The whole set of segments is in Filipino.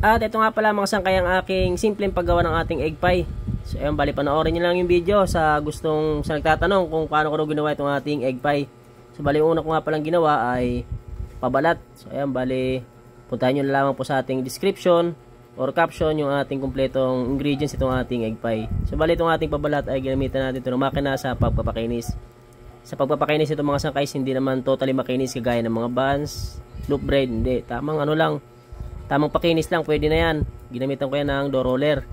At ito nga pala mga sangkay ang aking simpleng paggawa ng ating egg pie. So ayun, bali panoorin nyo lang yung video sa nagtatanong kung paano ko ginawa itong ating egg pie. So bali una ko nga palang ginawa ay pabalat. So ayun, bali puntahan nyo na lamang po sa ating description or caption yung ating kumpletong ingredients itong ating egg pie. So bali itong ating pabalat ay ginamitan natin ito ng makina sa pagpapakinis. Sa pagpapakinis itong mga sangkay hindi naman totally makinis kagaya ng mga buns, loaf bread, hindi. Tamang ano lang, tamang pakinis lang, pwede na yan. Ginamitan ko yan ng dough roller.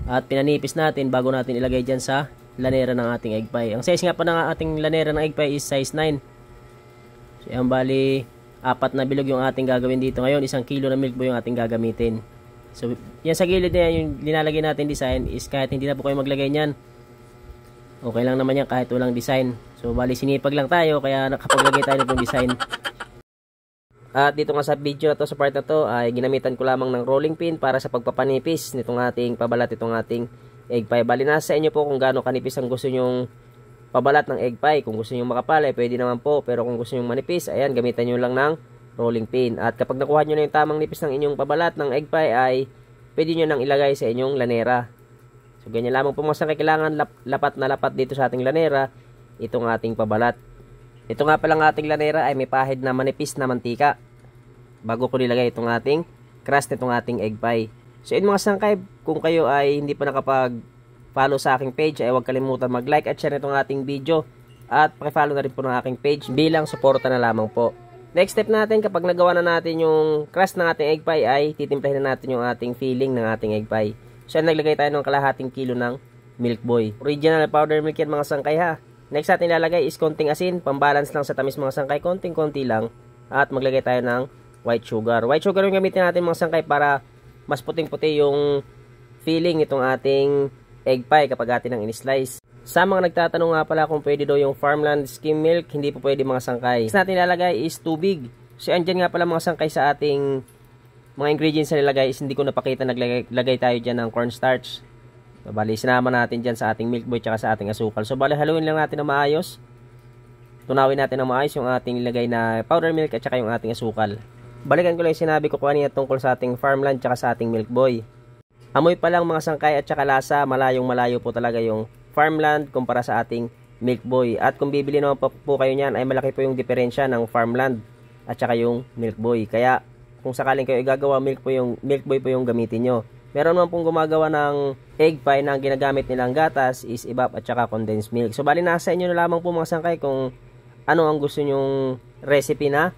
At pinanipis natin bago natin ilagay dyan sa lanera ng ating egg pie. Ang size nga pa ng ating lanera ng egg pie is size 9. So yan, bali 4 na bilog yung ating gagawin dito. Ngayon 1 kilo na milk boy yung ating gagamitin. So yan sa gilid na yan, yung linalagay natin design is kahit hindi na po kayo maglagay nyan, okay lang naman yan kahit walang design. So bali sinipag lang tayo kaya nakapaglagay tayo ng design. At dito nga sa video na to, sa part na to, ay ginamitan ko lamang ng rolling pin para sa pagpapanipis nitong ating pabalat, itong ating egg pie. Bali nasa inyo po kung gaano kanipis ang gusto nyong pabalat ng egg pie. Kung gusto nyong makapal ay pwede naman po, pero kung gusto nyong manipis, ayan, gamitan nyo lang ng rolling pin. At kapag nakuha nyo na yung tamang nipis ng inyong pabalat ng egg pie ay pwede nyo nang ilagay sa inyong lanera. So ganyan lamang po mga sangkay, kailangan lapat na lapat dito sa ating lanera itong ating pabalat. Ito nga palang ating lanera ay may pahid na manipis na mantika bago ko nilagay itong ating crust nitong ating egg pie. So yun mga sangkay, kung kayo ay hindi pa nakapag-follow sa aking page ay huwag kalimutan mag-like at share nitong ating video at pakifollow na rin po ng aking page bilang suporta na lamang po. Next step natin, kapag nagawa na natin yung crust ng ating egg pie ay titimplahin na natin yung ating filling ng ating egg pie. So naglagay tayo ng kalahating kilo ng milk boy. Original powder milk yan mga sangkay ha. Next natin ilalagay is konting asin, pambalance lang sa tamis mga sangkay, konting-konti lang. At maglagay tayo ng white sugar. White sugar yung gamitin natin mga sangkay para mas puting-puti yung filling itong ating egg pie kapag atin ang in-slice. Sa mga nagtatanong nga pala kung pwede daw yung farmland skim milk, hindi po pwede mga sangkay. Next natin ilalagay is tubig. So andyan nga pala mga sangkay sa ating mga ingredients na nilagay is hindi ko napakita, naglagay tayo dyan ng cornstarch. So, bali, sinama natin dyan sa ating milk boy tsaka sa ating asukal. So, bali, haluin lang natin na maayos. Tunawin natin na maayos yung ating nilagay na powder milk at tsaka yung ating asukal. Balikan ko lang yung sinabi ko kanina tungkol sa ating farmland tsaka sa ating milk boy. Amoy pa lang mga sangkay at tsaka lasa, malayong malayo po talaga yung farmland kumpara sa ating milk boy. At kung bibili naman po kayo niyan, ay malaki po yung diferensya ng farmland at tsaka yung milk boy. Kaya, kung sakaling kayo igagawa, milk boy po yung gamitin nyo. Meron naman pong gumagawa ng egg pie na ginagamit nilang gatas is evap at saka condensed milk. So bali nasa inyo na lamang po mga sangkay kung ano ang gusto nyong recipe na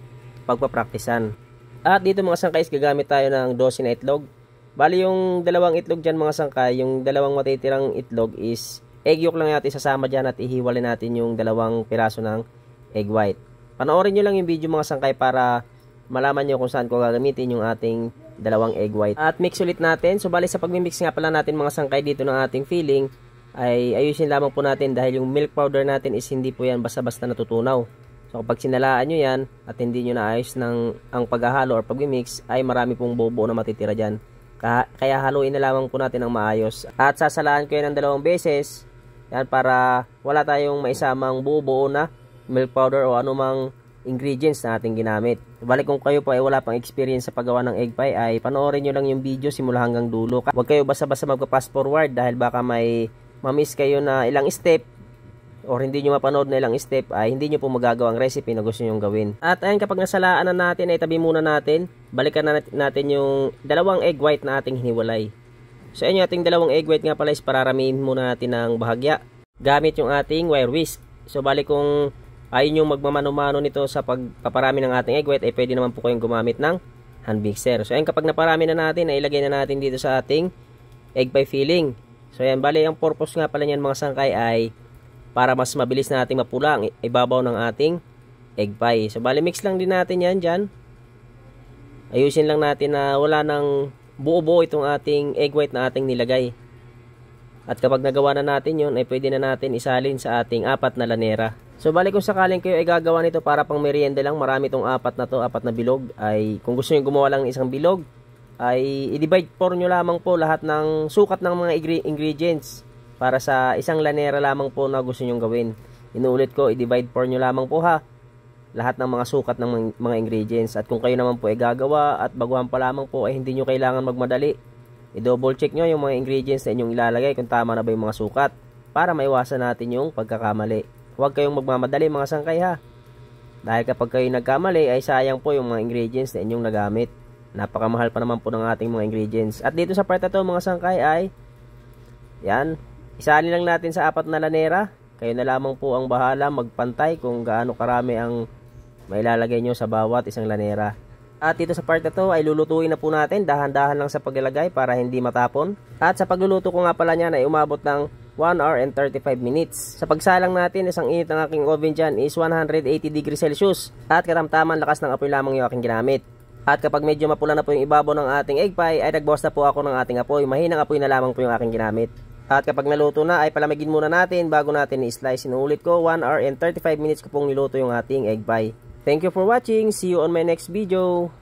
pagpapraktisan. At dito mga sangkay is gagamit tayo ng 12 na itlog. Bali yung dalawang itlog dyan mga sangkay, yung dalawang matitirang itlog is egg yolk lang natin sasama dyan at ihiwalay natin yung dalawang piraso ng egg white. Panoorin nyo lang yung video mga sangkay para malaman nyo kung saan ko gagamitin yung ating dalawang egg white. At mix ulit natin. So bali sa pagmimix nga pala natin mga sangkay dito ng ating filling ay ayusin lamang po natin dahil yung milk powder natin is hindi po yan basta-basta natutunaw. So kapag sinalaan nyo yan at hindi nyo naayos ang paghahalo or pagmimix ay marami pong bobo na matitira dyan. Kaya haluin na lamang po natin ng maayos. At sasalaan ko yan ng 2 beses yan para wala tayong maisamang buo-buo na milk powder o anumang ingredients na ating ginamit. Balik kung kayo po ay wala pang experience sa paggawa ng egg pie ay panoorin nyo lang yung video simula hanggang dulo. Huwag kayo basta-basta magpa-fast forward dahil baka may ma-miss kayo na ilang step or hindi nyo mapanood na ilang step ay hindi nyo po magagawa ang recipe na gusto nyo gawin. At ayun, kapag nasalaan na natin ay tabi muna natin. Balikan na natin yung dalawang egg white na ating hiniwalay. So ayun, yung ating dalawang egg white nga pala is pararamihin muna natin ng bahagya gamit yung ating wire whisk. So balik kung ayun yung magmamano-mano nito sa pagpaparami ng ating egg white ay pwede naman po kayong gumamit ng hand mixer. So ayun, kapag naparami na natin ay ilagay na natin dito sa ating egg pie filling. So ayan, bali ang purpose nga pala niyan mga sangkay ay para mas mabilis na nating mapula ang ibabaw ng ating egg pie. So bali mix lang din natin yan dyan. Ayusin lang natin na wala nang buo-buo itong ating egg white na ating nilagay. At kapag nagawa na natin yun ay pwede na natin isalin sa ating 4 na lanera. So bali kung sakaling kayo ay gagawa nito para pang merienda lang, marami itong 4 na to, 4 na bilog, ay kung gusto nyo gumawa lang ng isang bilog, ay i-divide 4 nyo lamang po lahat ng sukat ng mga ingredients para sa isang lanera lamang po na gusto nyo gawin. Inuulit ko, i-divide 4 nyo lamang po ha. lahat ng mga sukat ng mga ingredients. At kung kayo naman po ay gagawa at baguhan pa lamang po ay hindi nyo kailangan magmadali. I-double check nyo yung mga ingredients na inyong ilalagay kung tama na ba yung mga sukat para maiwasan natin yung pagkakamali. Huwag kayong magmamadali mga sangkay ha. Dahil kapag kayo nagkamali ay sayang po yung mga ingredients na inyong nagamit. Napakamahal pa naman po ng ating mga ingredients. At dito sa part na to mga sangkay ay yan, isahalin lang natin sa 4 na lanera. Kayo na lamang po ang bahala magpantay kung gaano karami ang mailalagay nyo sa bawat isang lanera. At dito sa part na to ay lulutuin na po natin, dahan-dahan lang sa paglalagay para hindi matapon. At sa pagluluto ko nga pala niyan ay umabot ng 1 hour and 35 minutes. Sa pagsalang natin, isang init ng aking oven dyan is 180 degrees Celsius. At katamtaman lakas ng apoy lamang yung aking ginamit. At kapag medyo mapula na po yung ibabaw ng ating egg pie ay nagbawas na po ako ng ating apoy. Mahinang apoy na lamang po yung aking ginamit. At kapag naluto na ay palamigin muna natin bago natin i-slice. Inuulit ko 1 hour and 35 minutes ko pong niluto yung ating egg pie. Thank you for watching. See you on my next video.